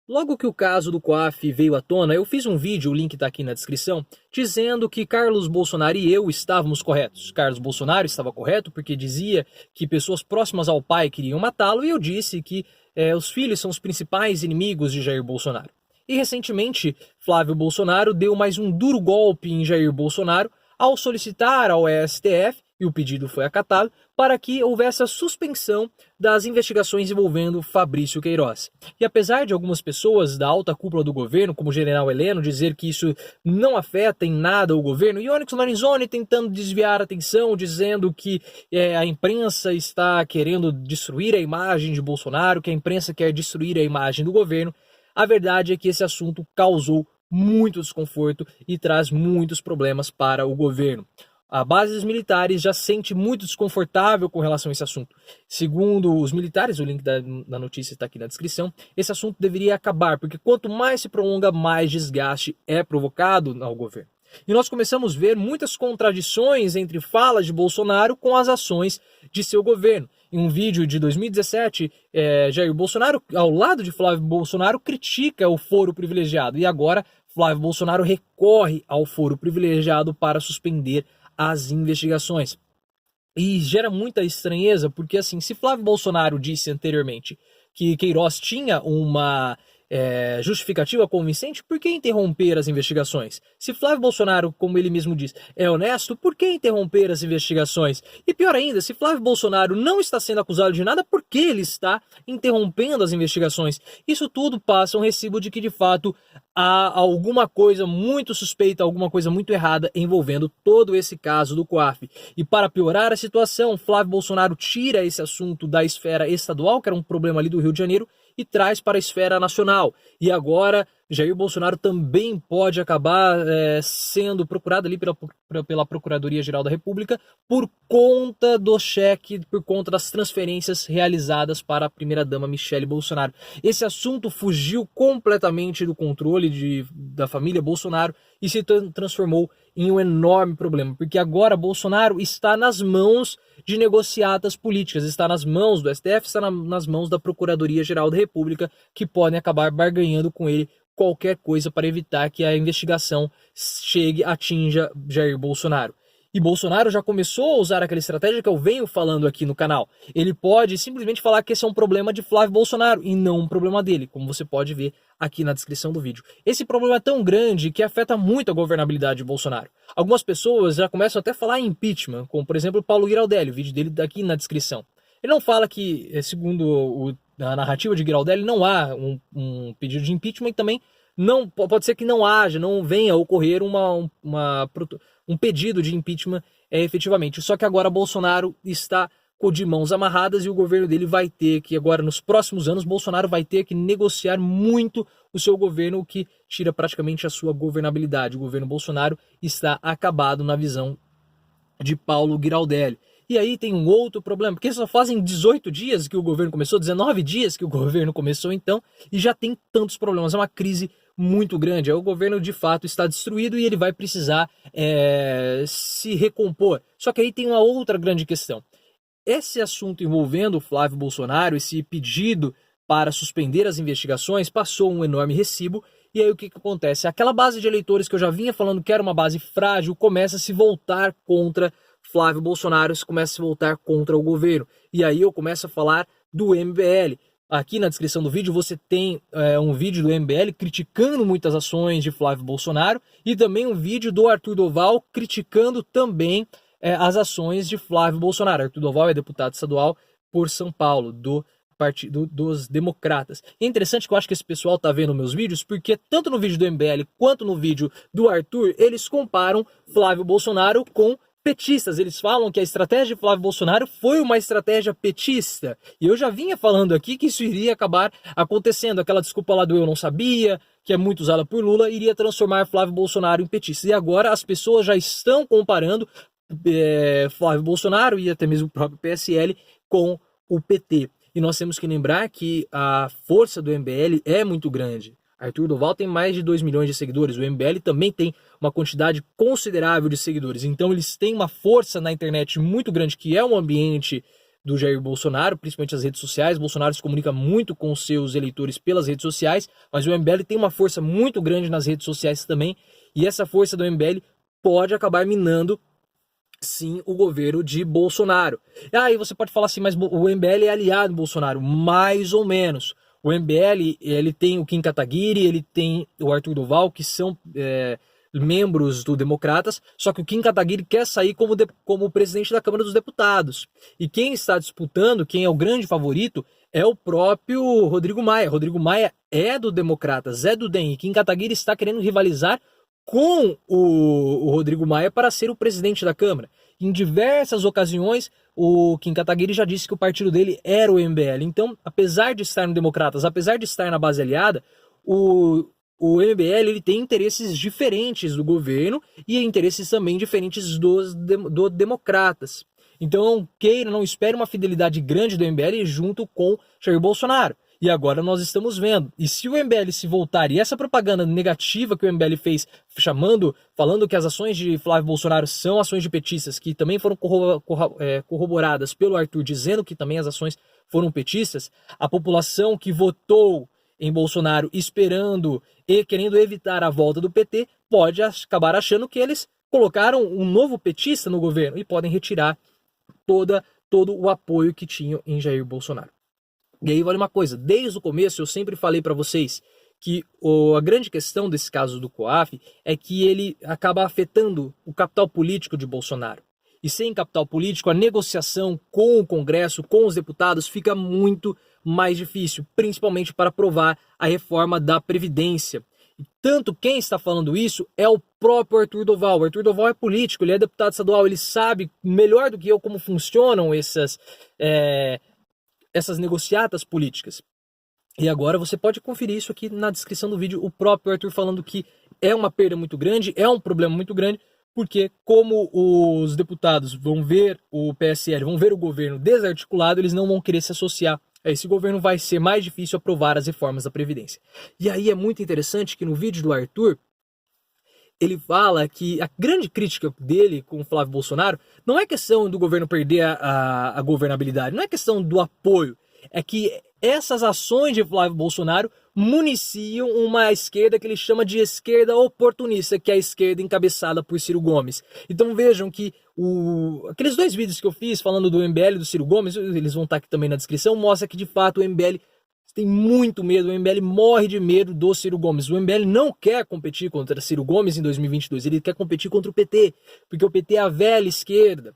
Logo que o caso do COAF veio à tona, eu fiz um vídeo, o link está aqui na descrição, dizendo que Carlos Bolsonaro e eu estávamos corretos. Carlos Bolsonaro estava correto porque dizia que pessoas próximas ao pai queriam matá-lo e eu disse que os filhos são os principais inimigos de Jair Bolsonaro. E recentemente, Flávio Bolsonaro deu mais um duro golpe em Jair Bolsonaro ao solicitar ao STF, e o pedido foi acatado, para que houvesse a suspensão das investigações envolvendo Fabrício Queiroz. E apesar de algumas pessoas da alta cúpula do governo, como o general Heleno, dizer que isso não afeta em nada o governo, e Onyx Lorenzoni tentando desviar a atenção, dizendo que a imprensa está querendo destruir a imagem de Bolsonaro, que a imprensa quer destruir a imagem do governo, a verdade é que esse assunto causou muito desconforto e traz muitos problemas para o governo. A base dos militares já se sente muito desconfortável com relação a esse assunto. Segundo os militares, o link da notícia está aqui na descrição, esse assunto deveria acabar, porque quanto mais se prolonga, mais desgaste é provocado ao governo. E nós começamos a ver muitas contradições entre falas de Bolsonaro com as ações de seu governo. Em um vídeo de 2017, Jair Bolsonaro, ao lado de Flávio Bolsonaro, critica o foro privilegiado. E agora, Flávio Bolsonaro recorre ao foro privilegiado para suspender as investigações. E gera muita estranheza, porque assim, se Flávio Bolsonaro disse anteriormente que Queiroz tinha uma justificativa convincente, por que interromper as investigações? Se Flávio Bolsonaro, como ele mesmo diz, é honesto, por que interromper as investigações? E pior ainda, se Flávio Bolsonaro não está sendo acusado de nada, por que ele está interrompendo as investigações? Isso tudo passa um recibo de que, de fato, há alguma coisa muito suspeita, alguma coisa muito errada envolvendo todo esse caso do COAF. E para piorar a situação, Flávio Bolsonaro tira esse assunto da esfera estadual, que era um problema ali do Rio de Janeiro, e traz para a esfera nacional. E agora, Jair Bolsonaro também pode acabar sendo procurado ali pela Procuradoria-Geral da República por conta do cheque, por conta das transferências realizadas para a primeira-dama Michele Bolsonaro. Esse assunto fugiu completamente do controle da família Bolsonaro e se transformou em um enorme problema, porque agora Bolsonaro está nas mãos de negociatas políticas, está nas mãos do STF, está nas mãos da Procuradoria-Geral da República, que podem acabar barganhando com ele qualquer coisa para evitar que a investigação atinja Jair Bolsonaro. E Bolsonaro já começou a usar aquela estratégia que eu venho falando aqui no canal. Ele pode simplesmente falar que esse é um problema de Flávio Bolsonaro e não um problema dele, como você pode ver aqui na descrição do vídeo. Esse problema é tão grande que afeta muito a governabilidade de Bolsonaro. Algumas pessoas já começam até a falar em impeachment, como por exemplo o Paulo Giraldelli, o vídeo dele aqui na descrição. Ele não fala que, segundo a narrativa de Giraldelli, não há um pedido de impeachment e também não, pode ser que não venha a ocorrer um pedido de impeachment efetivamente. Só que agora Bolsonaro está de mãos amarradas e o governo dele vai ter que, agora nos próximos anos, Bolsonaro vai ter que negociar muito o seu governo, o que tira praticamente a sua governabilidade. O governo Bolsonaro está acabado na visão de Paulo Giraldelli. E aí tem um outro problema, porque só fazem 18 dias que o governo começou, 19 dias que o governo começou então, e já tem tantos problemas, é uma crise muito grande. O governo de fato está destruído e ele vai precisar se recompor. Só que aí tem uma outra grande questão. Esse assunto envolvendo o Flávio Bolsonaro, esse pedido para suspender as investigações, passou um enorme recibo. E aí o que acontece? Aquela base de eleitores que eu já vinha falando que era uma base frágil, começa a se voltar contra Flávio Bolsonaro, começa a se voltar contra o governo. E aí eu começo a falar do MBL. Aqui na descrição do vídeo você tem um vídeo do MBL criticando muitas ações de Flávio Bolsonaro e também um vídeo do Arthur Doval criticando também as ações de Flávio Bolsonaro. Arthur Doval é deputado estadual por São Paulo, do Partido dos Democratas. E é interessante que eu acho que esse pessoal tá vendo meus vídeos, porque tanto no vídeo do MBL quanto no vídeo do Arthur, eles comparam Flávio Bolsonaro com petistas. Eles falam que a estratégia de Flávio Bolsonaro foi uma estratégia petista. E eu já vinha falando aqui que isso iria acabar acontecendo. Aquela desculpa lá do eu não sabia, que é muito usada por Lula, iria transformar Flávio Bolsonaro em petista. E agora as pessoas já estão comparando Flávio Bolsonaro e até mesmo o próprio PSL com o PT. E nós temos que lembrar que a força do MBL é muito grande. Arthur Doval tem mais de 2 milhões de seguidores, o MBL também tem uma quantidade considerável de seguidores. Então eles têm uma força na internet muito grande, que é um ambiente do Jair Bolsonaro, principalmente as redes sociais. Bolsonaro se comunica muito com os seus eleitores pelas redes sociais, mas o MBL tem uma força muito grande nas redes sociais também, e essa força do MBL pode acabar minando, sim, o governo de Bolsonaro. Aí você pode falar assim, mas o MBL é aliado do Bolsonaro. Mais ou menos. O MBL, ele tem o Kim Kataguiri, ele tem o Arthur Duval, que são membros do Democratas, só que o Kim Kataguiri quer sair como presidente da Câmara dos Deputados. E quem está disputando, quem é o grande favorito, é o próprio Rodrigo Maia. Rodrigo Maia é do Democratas, é do DEM, e Kim Kataguiri está querendo rivalizar com o Rodrigo Maia para ser o presidente da Câmara. Em diversas ocasiões, o Kim Kataguiri já disse que o partido dele era o MBL. Então, apesar de estar no Democratas, apesar de estar na base aliada, o MBL ele tem interesses diferentes do governo e interesses também diferentes do Democratas. Então, não espere uma fidelidade grande do MBL junto com Jair Bolsonaro. E agora nós estamos vendo. E se o MBL se voltar, e essa propaganda negativa que o MBL fez, falando que as ações de Flávio Bolsonaro são ações de petistas, que também foram corroboradas pelo Arthur, dizendo que também as ações foram petistas, a população que votou em Bolsonaro esperando e querendo evitar a volta do PT, pode acabar achando que eles colocaram um novo petista no governo e podem retirar todo o apoio que tinham em Jair Bolsonaro. E aí vale uma coisa, desde o começo eu sempre falei para vocês que a grande questão desse caso do COAF é que ele acaba afetando o capital político de Bolsonaro. E sem capital político, a negociação com o Congresso, com os deputados, fica muito mais difícil, principalmente para aprovar a reforma da Previdência. E tanto quem está falando isso é o próprio Arthur Duval. O Arthur Duval é político, ele é deputado estadual, ele sabe melhor do que eu como funcionam essas negociatas políticas. E agora você pode conferir isso aqui na descrição do vídeo, o próprio Arthur falando que é uma perda muito grande, é um problema muito grande, porque como os deputados vão ver o PSL, vão ver o governo desarticulado, eles não vão querer se associar a esse governo, vai ser mais difícil aprovar as reformas da Previdência. E aí é muito interessante que no vídeo do Arthur, ele fala que a grande crítica dele com o Flávio Bolsonaro não é questão do governo perder a governabilidade, não é questão do apoio, é que essas ações de Flávio Bolsonaro municiam uma esquerda que ele chama de esquerda oportunista, que é a esquerda encabeçada por Ciro Gomes. Então vejam que aqueles 2 vídeos que eu fiz falando do MBL e do Ciro Gomes, eles vão estar aqui também na descrição, mostra que de fato o MBL tem muito medo, o MBL morre de medo do Ciro Gomes. O MBL não quer competir contra Ciro Gomes em 2022, ele quer competir contra o PT, porque o PT é a velha esquerda,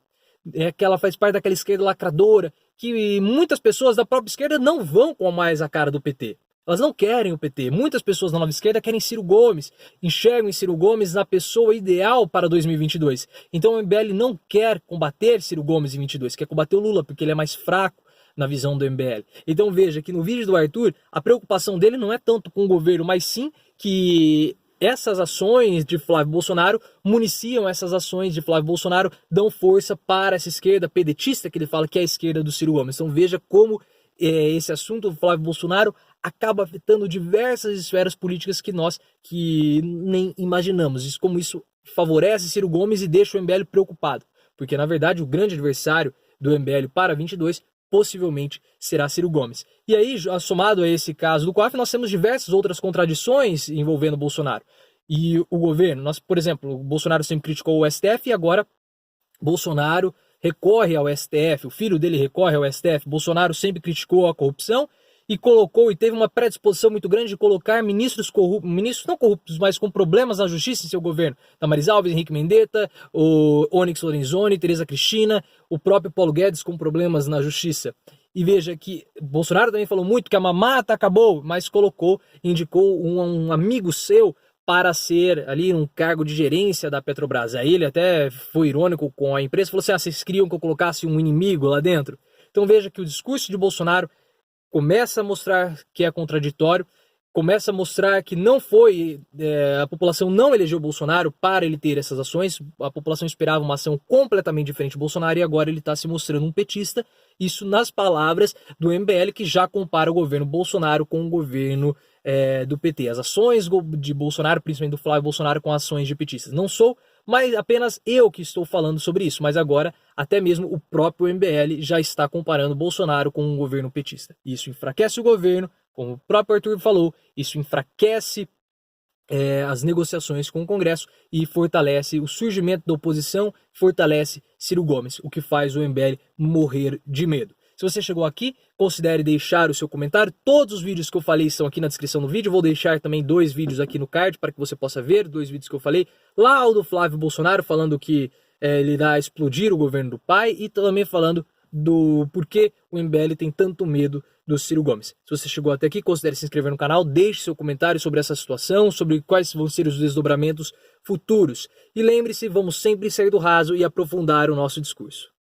que ela faz parte daquela esquerda lacradora, que muitas pessoas da própria esquerda não vão com mais a cara do PT. Elas não querem o PT. Muitas pessoas da nova esquerda querem Ciro Gomes, enxergam em Ciro Gomes na pessoa ideal para 2022. Então o MBL não quer combater Ciro Gomes em 2022, quer combater o Lula, porque ele é mais fraco na visão do MBL. Então veja que no vídeo do Arthur, a preocupação dele não é tanto com o governo, mas sim que essas ações de Flávio Bolsonaro municiam essas ações de Flávio Bolsonaro, dão força para essa esquerda pedetista que ele fala que é a esquerda do Ciro Gomes. Então veja como esse assunto do Flávio Bolsonaro acaba afetando diversas esferas políticas que nós nem imaginamos. Isso, como isso favorece Ciro Gomes e deixa o MBL preocupado. Porque, na verdade, o grande adversário do MBL para 22 possivelmente será Ciro Gomes. E aí, somado a esse caso do COAF, nós temos diversas outras contradições envolvendo o Bolsonaro. E o governo, por exemplo, o Bolsonaro sempre criticou o STF e agora Bolsonaro recorre ao STF, o filho dele recorre ao STF. Bolsonaro sempre criticou a corrupção e teve uma predisposição muito grande de colocar ministros não corruptos, mas com problemas na justiça em seu governo. Damares Alves, Henrique Mandetta, o Onyx Lorenzoni, Tereza Cristina, o próprio Paulo Guedes com problemas na justiça. E veja que Bolsonaro também falou muito que a mamata acabou, mas indicou um amigo seu para ser ali um cargo de gerência da Petrobras. Aí ele até foi irônico com a imprensa, falou assim, vocês queriam que eu colocasse um inimigo lá dentro? Então veja que o discurso de Bolsonaro começa a mostrar que é contraditório, começa a mostrar que a população não elegeu Bolsonaro para ele ter essas ações, a população esperava uma ação completamente diferente de Bolsonaro e agora ele está se mostrando um petista, isso nas palavras do MBL, que já compara o governo Bolsonaro com o governo do PT. As ações de Bolsonaro, principalmente do Flávio Bolsonaro, com ações de petistas. Não sou mas apenas eu que estou falando sobre isso. Mas agora, até mesmo o próprio MBL já está comparando Bolsonaro com um governo petista. Isso enfraquece o governo, como o próprio Arthur falou, isso enfraquece as negociações com o Congresso e fortalece o surgimento da oposição, fortalece Ciro Gomes, o que faz o MBL morrer de medo. Se você chegou aqui, considere deixar o seu comentário. Todos os vídeos que eu falei estão aqui na descrição do vídeo. Vou deixar também 2 vídeos aqui no card para que você possa ver, 2 vídeos que eu falei. Lá o do Flávio Bolsonaro falando que ele irá explodir o governo do pai e também falando do porquê o MBL tem tanto medo do Ciro Gomes. Se você chegou até aqui, considere se inscrever no canal, deixe seu comentário sobre essa situação, sobre quais vão ser os desdobramentos futuros. E lembre-se, vamos sempre sair do raso e aprofundar o nosso discurso.